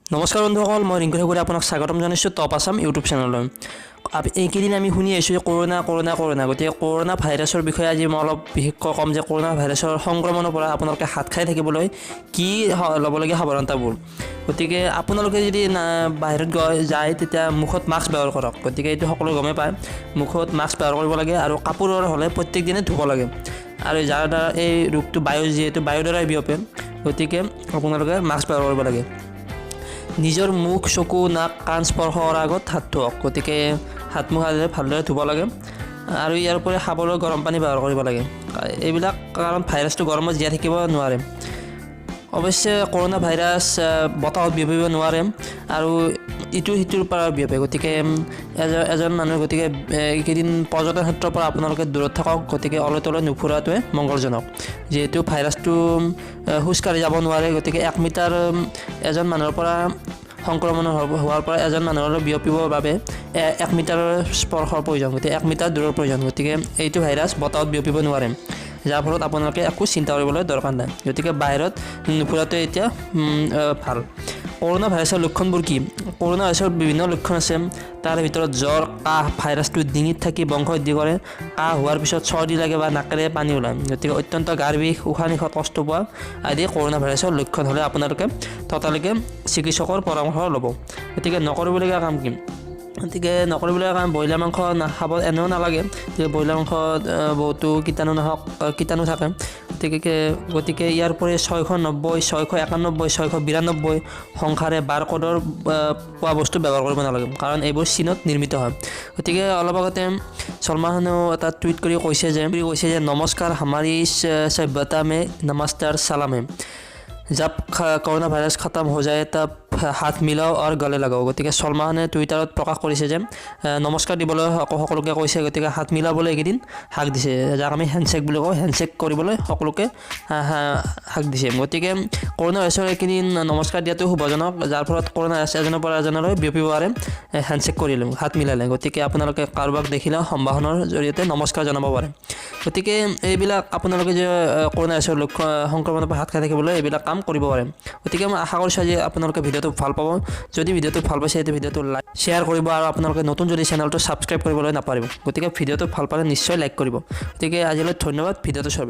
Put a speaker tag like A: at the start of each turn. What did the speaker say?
A: নমস্কাৰ বন্ধুসকল, মই ৰিংকু ঠাকুৰে আপোনাক স্বাগতম জনাইছোঁ টপ আছাম ইউটিউব চেনেললৈ। এইকেইদিন আমি শুনি আহিছোঁ যে কৰ'না গতিকে কৰ'না ভাইৰাছৰ বিষয়ে আজি মই অলপ বিশেষকৈ ক'ম যে কৰ'না ভাইৰাছৰ সংক্ৰমণৰ পৰা আপোনালোকে হাত খাই থাকিবলৈ কি ল'বলগীয়া সাৱধানতাবোৰ। গতিকে আপোনালোকে যদি বাহিৰত যায় তেতিয়া মুখত মাস্ক ব্যৱহাৰ কৰক। গতিকে এইটো সকলোৱে গমেই পায়, মুখত মাস্ক ব্যৱহাৰ কৰিব লাগে আৰু কাপোৰৰ হ'লে প্ৰত্যেক দিনে ধুব লাগে। আৰু যাৰ দ্বাৰা এই ৰোগটো যিহেতু বায়ুৰ দ্বাৰাই বিয়পে, গতিকে আপোনালোকে মাস্ক ব্যৱহাৰ কৰিব লাগে। নিজৰ মুখ, চকু, নাক, কাণ স্পৰ্শ কৰাৰ আগত হাত ধুৱক। গতিকে হাত মুখ ভালদৰে ধুব লাগে আৰু ইয়াৰ উপৰি খাবলৈ গৰম পানী ব্যৱহাৰ কৰিব লাগে। এইবিলাক কাৰণ ভাইৰাছটো গৰমত জীয়াই থাকিব নোৱাৰে। অৱশ্যে কৰ'না ভাইৰাছ বতাহত বিয়পিব নোৱাৰে আৰু ইটো সিটোৰ পৰা বিয়পে। গতিকে এজন মানুহ গতিকে এইকেইদিন পৰ্যটন ক্ষেত্ৰৰ পৰা আপোনালোকে দূৰত থাকক। গতিকে অলৈ তলৈ নুফুৰাটোৱে মংগলজনক, যিহেতু ভাইৰাছটো খোজকাঢ়ি যাব নোৱাৰে। গতিকে 1 মিটাৰ এজন মানুহৰ পৰা সংক্ৰমণ হোৱাৰ পৰা এজন মানুহলৈ বিয়পিবৰ বাবে 1 মিটাৰৰ স্পৰ্শৰ প্ৰয়োজন। গতিকে 1 মিটাৰ দূৰৰ প্ৰয়োজন। গতিকে এইটো ভাইৰাছ বতাহত বিয়পিব নোৱাৰে, যাৰ ফলত আপোনালোকে একো চিন্তা কৰিবলৈ দৰকাৰ নাই। গতিকে বাহিৰত নুফুৰাটোৱে এতিয়া ভাল। কৰ'না ভাইৰাছৰ লক্ষণবোৰ কি? কৰ'না ভাইৰাছৰ বিভিন্ন লক্ষণ আছে। তাৰ ভিতৰত জ্বৰ, কাহ, ভাইৰাছটো ডিঙিত থাকি বংশবৃদ্ধি কৰে, কাহ হোৱাৰ পিছত চৰ্দি লাগে বা নাকেৰে পানী ওলায়। গতিকে অত্যন্ত গাৰ বিষ, উশাহ নিশাহত কষ্ট পোৱা আদি কৰ'না ভাইৰাছৰ লক্ষণ হ'লে আপোনালোকে ততালিকে চিকিৎসকৰ পৰামৰ্শ ল'ব। গতিকে নকৰিবলগীয়া কাম কি? গতিকে নকৰিবলগীয়া কাম, ব্ৰইলাৰ মাংস খাব এনেও নালাগে। ব্ৰইলাৰ মাংসত বহুতো কীটাণু থাকে। গতিকে ইয়াৰ উপৰি 690, 691, 692 সংখ্যাৰে বাৰকোডৰ পোৱা বস্তু ব্যৱহাৰ কৰিব নালাগে, কাৰণ এইবোৰ চীনত নিৰ্মিত হয়। গতিকে অলপ আগতে চলমান খানেও এটা টুইট কৰি কৈছে যে নমস্কাৰ, হামাৰী সভ্যতা মে নমস্কাৰ সালাম হে, जब কৰোনা ভাইৰাছ খতম হৈ যায় তব হাত মিলাও আৰু গলে লগাও। গতিকে চলমান খানে টুইটাৰত প্ৰকাশ কৰিছে যে নমস্কাৰ দিবলৈ সকলোকে কৈছে। গতিকে হাত মিলাবলৈ এইকেইদিন হাক দিছে, যাক আমি হেণ্ডশ্বেক বুলি কওঁ। হেণ্ডশ্বেক কৰিবলৈ সকলোকে হাক দিছে। গতিকে কৰোনা ভাইৰাছৰ এইকেইদিন নমস্কাৰ দিয়াটো শুভজনক, যাৰ ফলত কৰোনা ভাইৰাছ এজনৰ পৰা এজনলৈ বিয়পিব পাৰে হেণ্ডশ্বেক কৰিলে, হাত মিলালে। গতিকে আপোনালোকে কাৰোবাক দেখিলে সম্ভাষণৰ জৰিয়তে নমস্কাৰ জনাব পাৰে। গতিকে এইবিলাক আপোনালোকে যে কৰোনা ভাইৰাছৰ সংক্ৰমণৰ পৰা হাত খাই থাকিবলৈ এইবিলাক কাম কৰিব পাৰে। গতিকে মই আশা কৰিছোঁ যে আপোনালোকে ভিডিঅ'টো ভাল পাব। যদি ভিডিঅ'টো ভাল পাইছে এই ভিডিঅ'টো লাইক শ্বেয়াৰ কৰিব আৰু আপোনালোকে নতুন যদি চেনেলটো ছাবস্ক্ৰাইব কৰিবলৈ নাপাৰিব। গতিকে ভিডিঅ'টো ভাল পালে নিশ্চয় লাইক কৰিব। গতিকে আজিলৈ ধন্যবাদ ভিডিঅ'টো চাব।